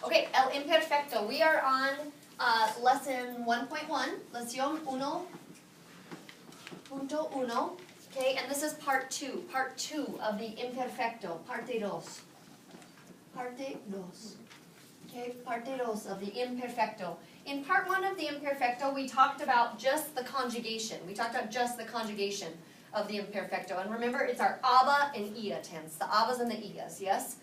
Okay, el imperfecto. We are on lesson 1.1, Leccion 1.1. Okay, and this is part 2 of the imperfecto, parte dos. Parte dos. Okay, parte dos of the imperfecto. In part 1 of the imperfecto, we talked about just the conjugation. We talked about just the conjugation of the imperfecto. And remember, it's our aba and ia tense, the abas and the ias, yes?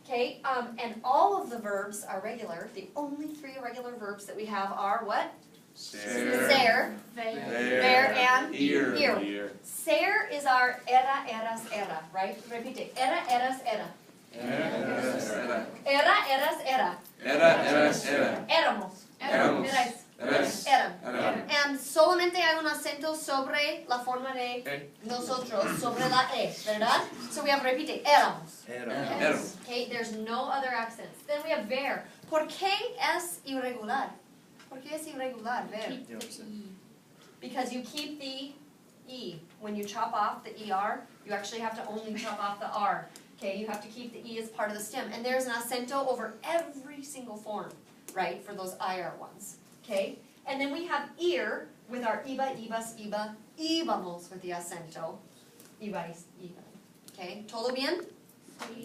Okay, and all of the verbs are regular. The only 3 irregular verbs that we have are what? Ser, ver, and ir. Ser is our era, eras, era, right? Repite. Era, eras, era. Era, eras, era. Éramos. Eran. And solamente hay un acento sobre la forma de nosotros, sobre la e, ¿verdad? So we have repite, éramos. Okay, there's no other accents. Then we have ver. ¿Por qué es irregular? ¿Por qué es irregular, ver? Because you keep the e. When you chop off the er, you actually have to only chop off the r. Okay, you have to keep the e as part of the stem. And there's an acento over every single form, right, for those IR ones. Okay, and then we have ir with our iba, ibas, iba, íbamos with the acento. Ibais, iba. Okay, todo bien?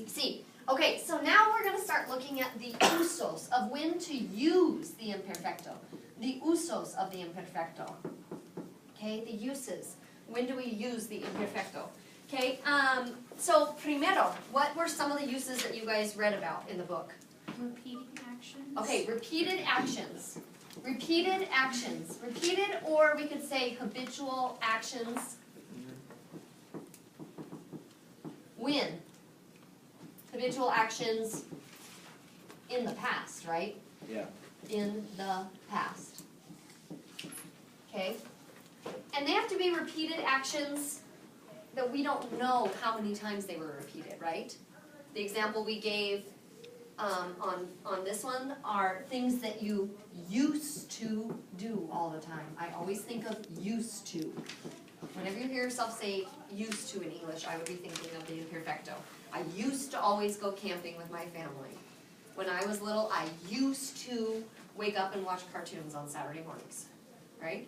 Sí. Okay, so now we're going to start looking at the usos of when to use the imperfecto. The usos of the imperfecto. Okay, the uses. When do we use the imperfecto? Okay, so primero, what were some of the uses that you guys read about in the book? Repeating actions. Okay, repeated actions. Repeated actions. Repeated, or we could say habitual actions. When? Habitual actions in the past, right? Yeah. In the past. Okay? And they have to be repeated actions that we don't know how many times they were repeated, right? The example we gave on this one are things that you used to do all the time. I always think of used to. Whenever you hear yourself say used to in English, I would be thinking of the imperfecto. I used to always go camping with my family. When I was little, I used to wake up and watch cartoons on Saturday mornings, right?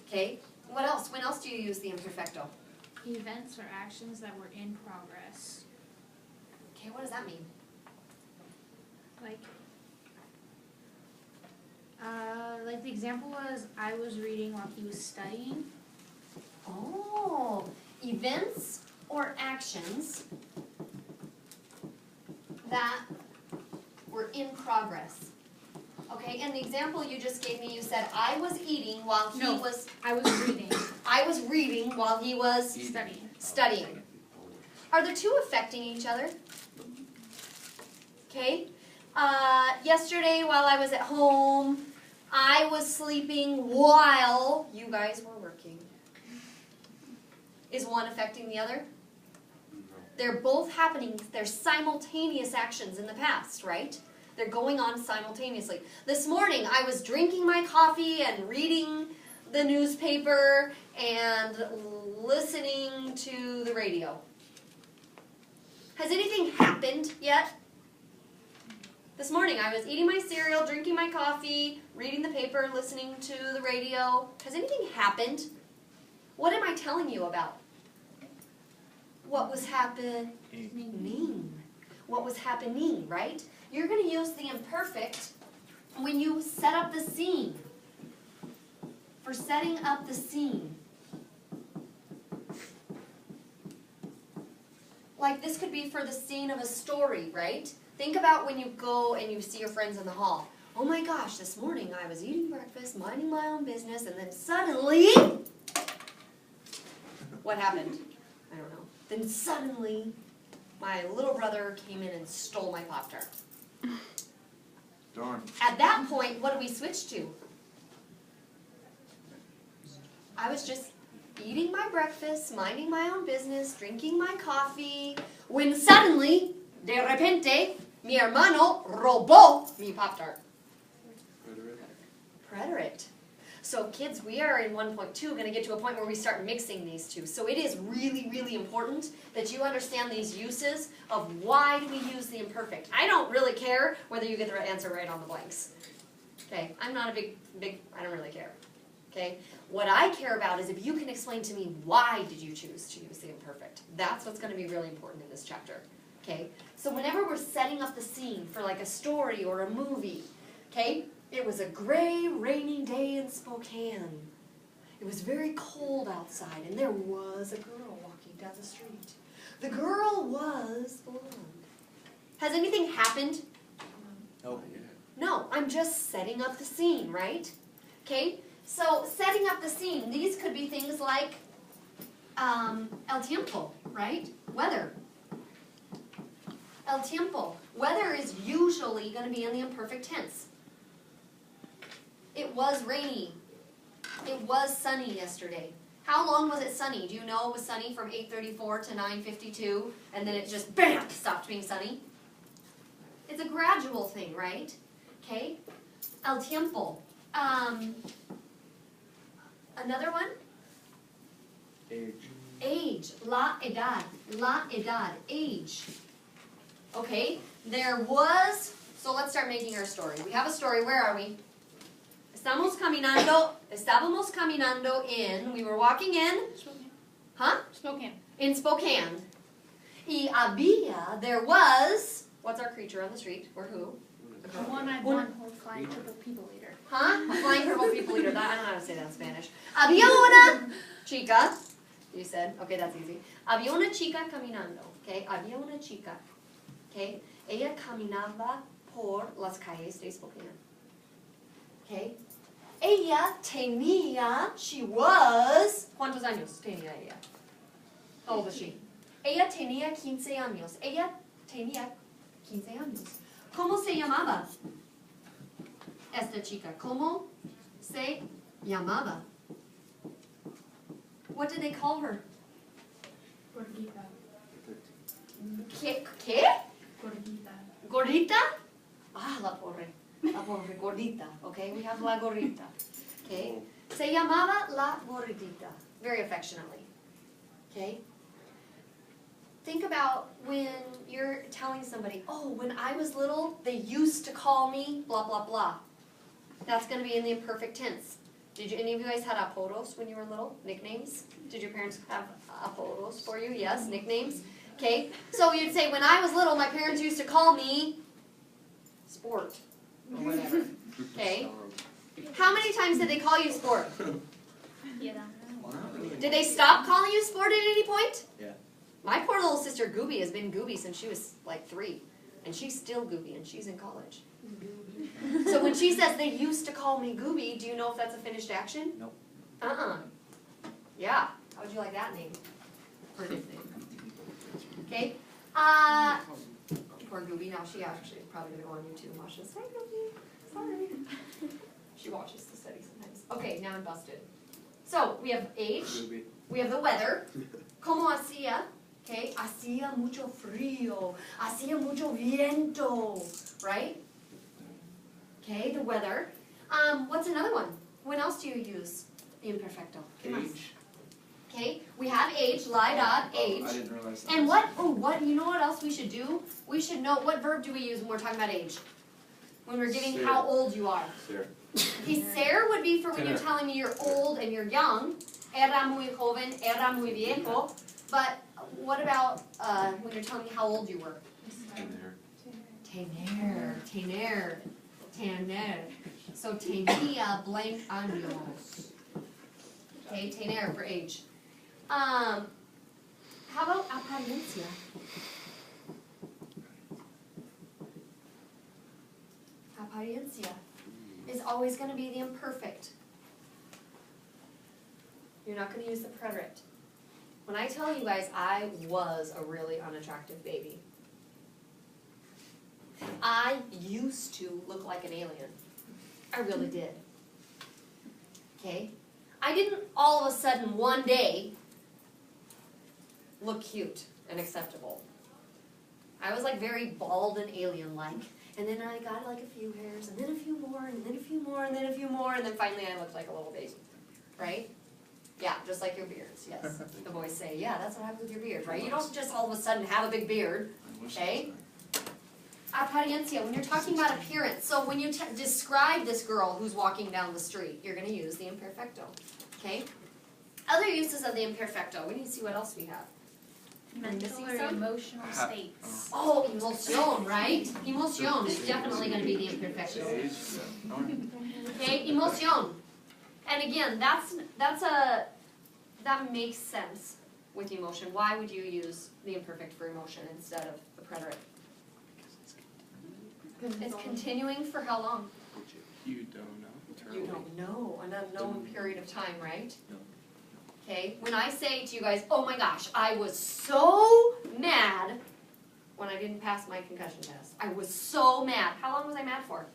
Okay, what else? When else do you use the imperfecto? Events or actions that were in progress. Okay, what does that mean? Like the example was, I was reading while he was studying. Oh, events or actions that were in progress. Okay, and the example you just gave me, you said, I was eating while he was... I was reading. I was reading while he was... Studying. Are the two affecting each other? Okay. Yesterday while I was at home, I was sleeping while you guys were working. Is one affecting the other? They're both happening. They're simultaneous actions in the past, right? They're going on simultaneously. This morning, I was drinking my coffee and reading the newspaper and listening to the radio. Has anything happened yet? This morning, I was eating my cereal, drinking my coffee, reading the paper, listening to the radio. Has anything happened? What am I telling you about? What was happening? What was happening, right? You're going to use the imperfect when you set up the scene. For setting up the scene. Like this could be for the scene of a story, right? Think about when you go and you see your friends in the hall. Oh my gosh, this morning I was eating breakfast, minding my own business, and then suddenly... What happened? I don't know. Then suddenly, my little brother came in and stole my Pop-Tart. Darn. At that point, what do we switch to? I was just eating my breakfast, minding my own business, drinking my coffee, when suddenly, de repente, mi hermano robó mi Pop-Tart. Preterite. So kids, we are in 1.2 going to get to a point where we start mixing these two. So it is really, really important that you understand these uses of why do we use the imperfect. I don't really care whether you get the answer right on the blanks. Okay, I'm not a big, I don't really care. Okay, what I care about is if you can explain to me why did you choose to use the imperfect. That's what's going to be really important in this chapter. Okay, so whenever we're setting up the scene for like a story or a movie, okay, it was a gray, rainy day in Spokane. It was very cold outside, and there was a girl walking down the street. The girl was blonde. Has anything happened? No. No, I'm just setting up the scene, right? Okay, so setting up the scene, these could be things like el tiempo, right? Weather. El tiempo. Weather is usually going to be in the imperfect tense. It was rainy. It was sunny yesterday. How long was it sunny? Do you know it was sunny from 8:34 to 9:52, and then it just, bam, stopped being sunny? It's a gradual thing, right? Okay? El tiempo. Another one? Age. Age. La edad. La edad. Age. Okay? There was, so let's start making our story. We have a story. Where are we? Estábamos caminando in, we were walking in, Spokane. huh? Spokane. In Spokane. Y había, there was, what's our creature on the street? Or who? The one-eyed one whole flying purple people eater. Huh? A flying purple people eater. I don't know how to say that in Spanish. Había una chica. You said, okay, that's easy. Había una chica caminando. Okay, había una chica. Okay, ella caminaba por las calles de Spokane. Okay, ella tenía. She was. ¿Cuántos años tenía ella? How old was she? Ella tenía 15 años. Ella tenía 15 años. ¿Cómo se llamaba esta chica? ¿Cómo se llamaba? What did they call her? Gordita. ¿Qué? Gordita. ¿Gordita? Ah, la pobre gordita. Okay, we have la gordita. Okay, se llamaba la gordita. Very affectionately. Okay. Think about when you're telling somebody, oh, when I was little, they used to call me blah, blah, blah. That's going to be in the imperfect tense. Did any of you guys had apodos when you were little? Nicknames? Did your parents have apodos for you? Yes, nicknames. Okay, so you'd say, when I was little, my parents used to call me Sport, or whatever. Okay? How many times did they call you Sport? Yeah. Did they stop calling you Sport at any point? Yeah. My poor little sister Gooby has been Gooby since she was like 3. And she's still Gooby, and she's in college. So when she says they used to call me Gooby, do you know if that's a finished action? Nope. Yeah. How would you like that name? Pretty name. Okay. Poor Gooby. Now she actually is probably going to go on YouTube and watch this. Hi, Gooby. Sorry. She watches the study sometimes. Okay, now I'm busted. So we have age. Ruby. We have the weather. Como hacía? Okay, hacía mucho frío, hacía mucho viento, right? Okay, the weather. What's another one? When else do you use the imperfecto? Age. Okay, we have age, la edad, age. I didn't realize that. And you know what else we should do? We should know, what verb do we use when we're talking about age? When we're giving Ser. how old you are. Ser. Okay, ser would be for when you're Tener. telling me you're old and you're young. Era muy joven, era muy viejo. But what about when you're telling me how old you were? Tener. So tenía blank años. Okay, tener for age. How about apariencia? Apariencia is always going to be the imperfect. You're not going to use the preterite. When I tell you guys I was a really unattractive baby, I used to look like an alien. I really did. Okay? I didn't all of a sudden one day look cute and acceptable. I was like very bald and alien-like. And then I got like a few hairs, and then a few more, and then a few more, and then a few more, and then finally I looked like a little baby, right? Yeah, just like your beards, yes. The boys say, yeah, that's what happens with your beard, right? You don't just all of a sudden have a big beard, okay? Apariencia, when you're talking about appearance, so when you describe this girl who's walking down the street, you're going to use the imperfecto, okay? Other uses of the imperfecto, we need to see what else we have. Mental or emotional states. Oh, emoción, right? Emoción is definitely going to be the imperfecto. Okay, emoción. And again, that makes sense with emotion. Why would you use the imperfect for emotion instead of the preterite? It's continuing for how long? You don't know. You don't know. An unknown period of time, right? Okay, when I say to you guys, oh my gosh, I was so mad when I didn't pass my concussion test. I was so mad. How long was I mad for?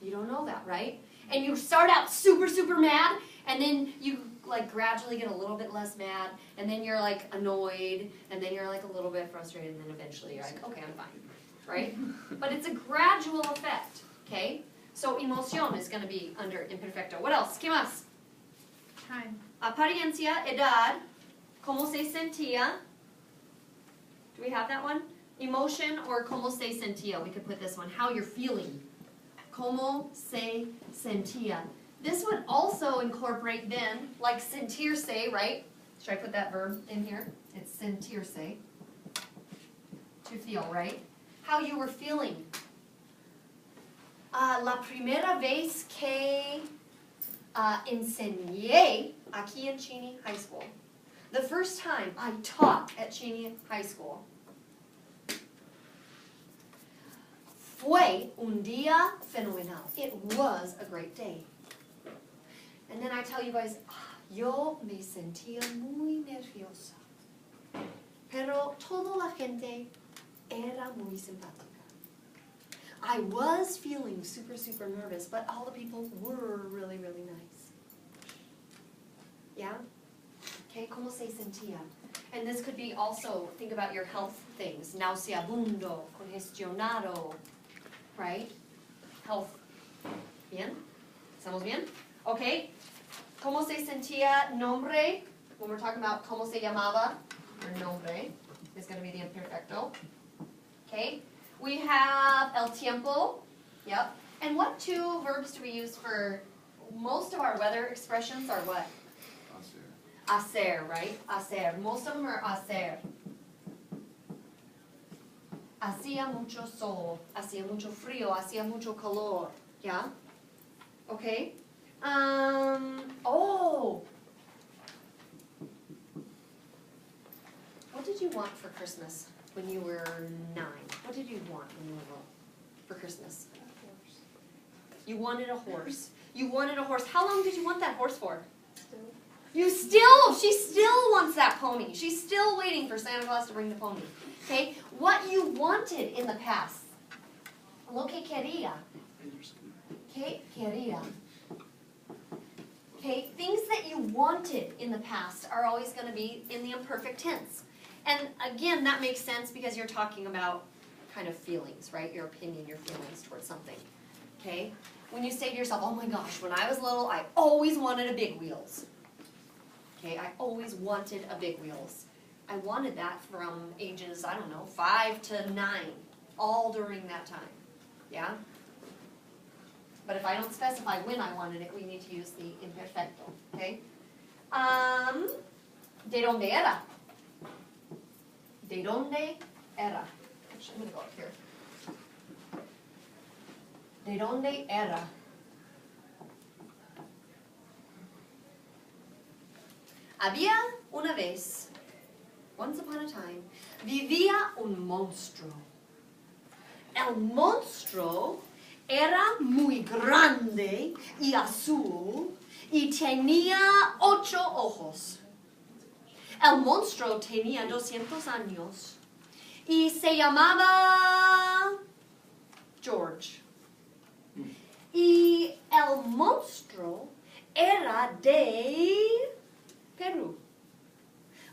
You don't know that, right? And you start out super, super mad, and then you like gradually get a little bit less mad, and then you're like annoyed, and then you're like a little bit frustrated, and then eventually you're like, okay, I'm fine, right? But it's a gradual effect, okay? So emoción is going to be under imperfecto. What else? ¿Qué más? Time. Apariencia, edad, cómo se sentía. Do we have that one? Emotion or cómo se sentía. We could put this one. How you're feeling. Cómo se sentía. This would also incorporate then, like sentirse, right? Should I put that verb in here? It's sentirse. To feel, right? How you were feeling. La primera vez que enseñé aquí en Cheney High School. The first time I taught at Cheney High School. Fue un día fenomenal. It was a great day. And then I tell you guys, yo me sentía muy nerviosa. Pero toda la gente era muy simpática. I was feeling super, super nervous, but all the people were really, really nice. Yeah? Okay, ¿cómo se sentía? And this could be also, think about your health things. Nauseabundo, congestionado, right? Health. Bien? ¿Estamos bien? Okay. ¿Cómo se sentía nombre? When we're talking about cómo se llamaba, your nombre is going to be the imperfecto. Okay. We have el tiempo. Yep. And what two verbs do we use for most of our weather expressions are what? Hacer, right? Hacer. Most of them are hacer. Hacía mucho sol, hacía mucho frío, hacía mucho calor. Yeah? Okay? Oh! What did you want for Christmas when you were 9? What did you want when you were little for Christmas? A horse. You wanted a horse. You wanted a horse. How long did you want that horse for? Still. She still wants that pony. She's still waiting for Santa Claus to bring the pony. Okay? What you wanted in the past. Lo que quería. Que quería. Okay? Things that you wanted in the past are always going to be in the imperfect tense. And again, that makes sense because you're talking about kind of feelings, right? Your opinion, your feelings towards something. Okay? When you say to yourself, oh my gosh, when I was little, I always wanted a big wheels. Okay, I always wanted a big wheels. I wanted that from ages, I don't know, 5 to 9, all during that time. Yeah? But if I don't specify when I wanted it, we need to use the imperfecto. Okay? De donde era? De donde era? Actually, I'm going to go up here. De donde era? Había una vez, once upon a time, vivía un monstruo. El monstruo era muy grande y azul y tenía 8 ojos. El monstruo tenía 200 años y se llamaba George. Y el monstruo era de Perú.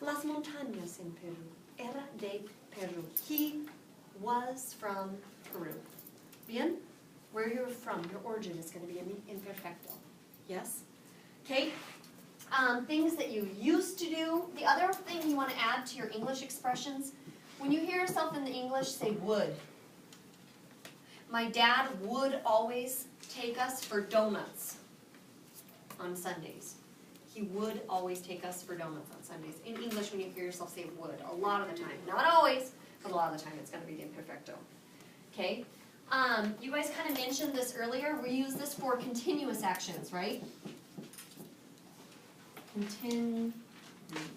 Las montañas en Perú. Era de Peru. He was from Peru. Bien? Where you're from, your origin is going to be in the imperfecto. Yes? Okay? Things that you used to do. The other thing you want to add to your English expressions, when you hear yourself in the English, say would. My dad would always take us for donuts on Sundays. He would always take us for donuts on Sundays. In English, when you hear yourself say would, a lot of the time, not always, but a lot of the time it's going to be the imperfecto. Okay? You guys kind of mentioned this earlier. We use this for continuous actions, right?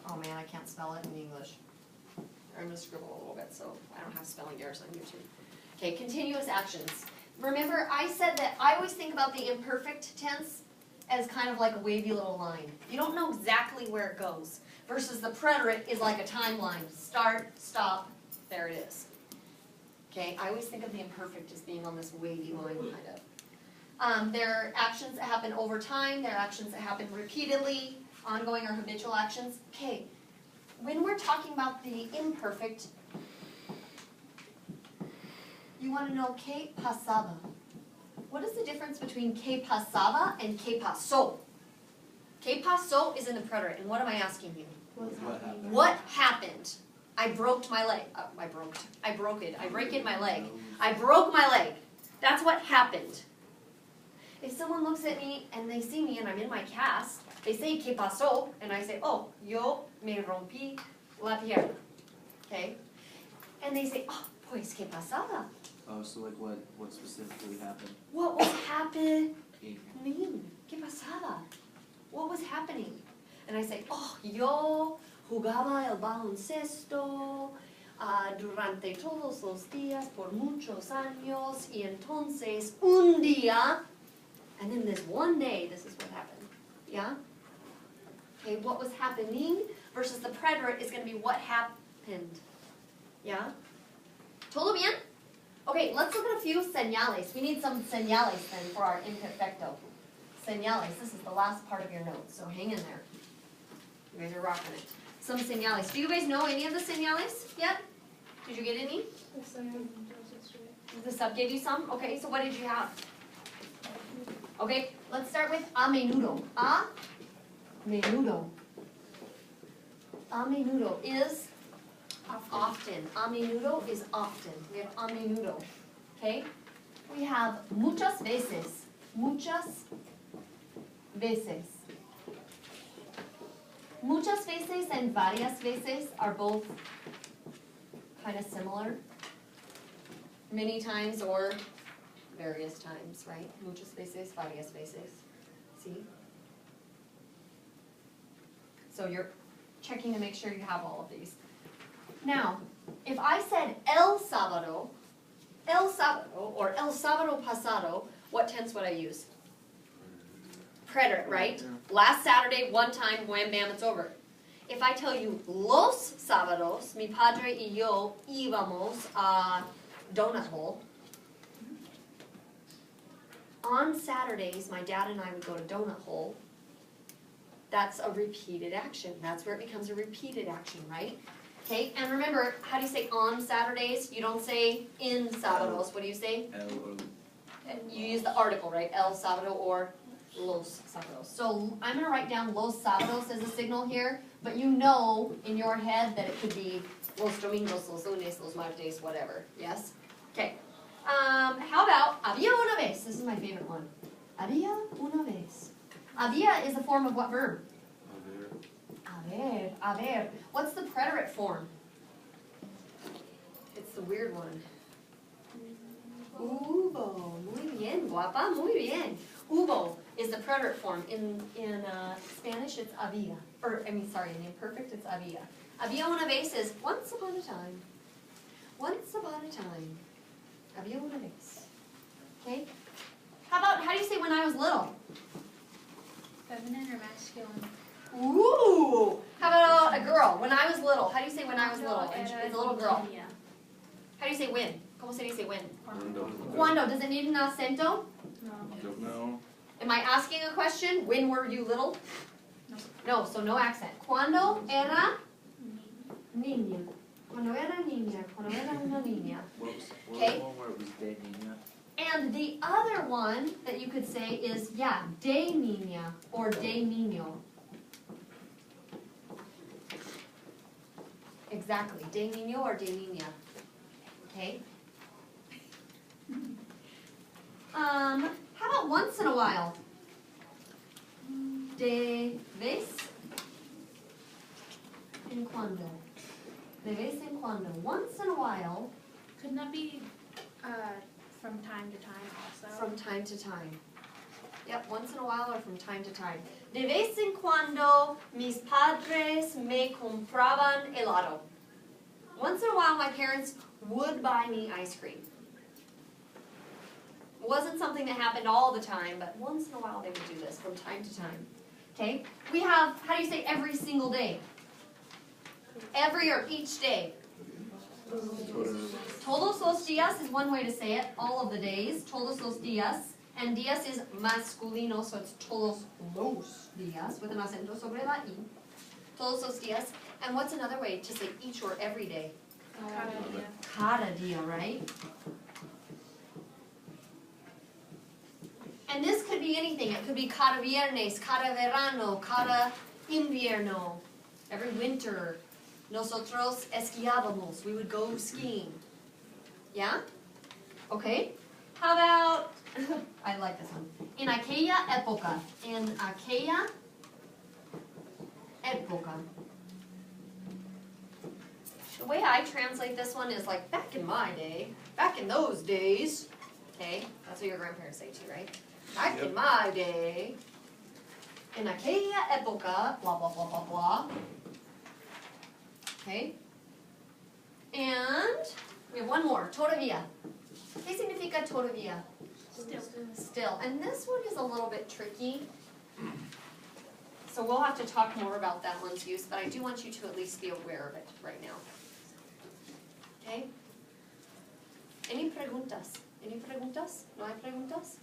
Oh man, I can't spell it in English. I'm going to scribble a little bit so I don't have spelling errors on YouTube. Okay, continuous actions. Remember, I said that I always think about the imperfect tense as kind of like a wavy little line. You don't know exactly where it goes. Versus the preterite is like a timeline. Start, stop, there it is. Okay, I always think of the imperfect as being on this wavy line kind of. There are actions that happen over time. There are actions that happen repeatedly, ongoing or habitual actions. Okay, when we're talking about the imperfect, you want to know que pasaba. What is the difference between que pasaba and que pasó? Que pasó is in the preterite, and what am I asking you? What happened? I broke my leg. I broke it. I break in my leg. I broke my leg. That's what happened. If someone looks at me and they see me and I'm in my cast, they say que pasó, and I say, oh, yo me rompí la pierna. Okay? And they say, oh, pues que pasaba. Oh, so like what specifically happened? What was happening? Que pasaba? What was happening? And I say, oh, yo jugaba el baloncesto durante todos los días por muchos años y entonces un día, and then this one day, this is what happened. Yeah? Okay, what was happening versus the preterite is going to be what happened. Yeah? ¿Todo bien? Okay, let's look at a few señales. We need some señales then for our imperfecto. Señales, this is the last part of your notes, so hang in there. You guys are rocking it. Some señales. Do you guys know any of the señales yet? Did you get any? The sub gave you some? Okay, so what did you have? Okay, let's start with a menudo. A menudo. A menudo is often. A menudo is often. We have a menudo. Okay? We have muchas veces. Muchas veces. Muchas veces and varias veces are both kind of similar. Many times or various times, right? Muchas veces, varias veces. See? So you're checking to make sure you have all of these. Now, if I said el sábado, or el sábado pasado, what tense would I use? Preterite, right? Last Saturday, one time, wham bam, it's over. If I tell you los sábados, mi padre y yo íbamos a donut hole. On Saturdays, my dad and I would go to donut hole. That's a repeated action. That's where it becomes a repeated action, right? Okay, and remember, how do you say on Saturdays? You don't say in sábados. What do you say? El or You use the article, right? El sábado or los sábados. So I'm going to write down los sábados as a signal here, but you know in your head that it could be los domingos, los lunes, los martes, whatever. Yes? Okay. How about había una vez? This is my favorite one. Había una vez. Había is a form of what verb? Haber. Haber. What's the preterite form? It's the weird one. Hubo. Muy bien, guapa. Muy bien. Hubo is the preterite form. In Spanish, it's había. In the imperfect, it's había. Había una vez is once upon a time. Once upon a time. Había una vez. Okay? How do you say when I was little? Feminine or masculine? Ooh! How about a girl? When I was little. How do you say when I was little? And it's a little girl. How do you say when? ¿Cómo se dice when? Cuando. Does it need an acento? No. Am I asking a question? When were you little? No. No, so no accent. Cuando era niña. Cuando era niña, cuando era una niña. What was Okay. the one where it was de niña? And the other one that you could say is, yeah, de niña or de niño. Exactly, de niño or de niña. Okay? How about once in a while? De vez en cuando. De vez en cuando. Once in a while, Couldn't that be from time to time also? from time to time. Yep, once in a while or from time to time. De vez en cuando mis padres me compraban helado. Once in a while my parents would buy me ice cream. It wasn't something that happened all the time, but once in a while they would do this from time to time. Okay? We have, how do you say every single day? Every or each day. Todos los días is one way to say it, all of the days, todos los días. And días is masculino, so it's todos los días, with an acento sobre la I. Todos los días. And what's another way to say each or every day? Cada día, right? And this could be anything. It could be cada viernes, cada verano, cada invierno. Every winter, nosotros esquiábamos. We would go skiing. Yeah? Okay. How about, I like this one. En aquella época. En aquella época. The way I translate this one is like back in my day, back in those days. Okay, that's what your grandparents say too, right? Back in my day, en aquella época, blah, blah, blah, blah, blah. Okay? And we have one more, todavía. ¿Qué significa todavía? Still. And this one is a little bit tricky. So we'll have to talk more about that one's use, but I do want you to at least be aware of it right now. Okay? Any preguntas? Any preguntas? No hay preguntas?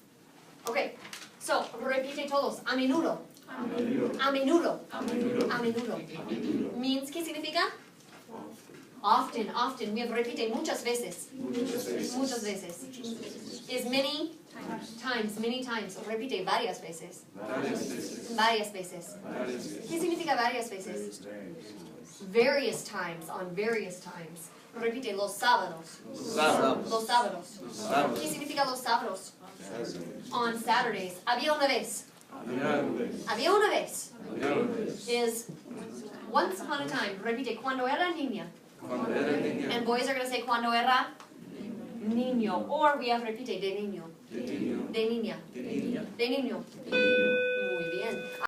Okay, so repite todos. A menudo. A menudo. A menudo. Means, ¿qué significa? Often, often. We have repite muchas veces. Muchas veces. Is many times, many times. Repite varias veces. Varias veces. ¿Qué significa varias veces? Various times, on various times. Repite, los sábados. Los sábados. ¿Qué significa los sábados? On Saturdays. Había una vez. Había una vez. Is once upon a time. Repite, cuando era niña. And boys are going to say cuando era niño. Or we have repite, de niño. De niña. De niño. Muy bien.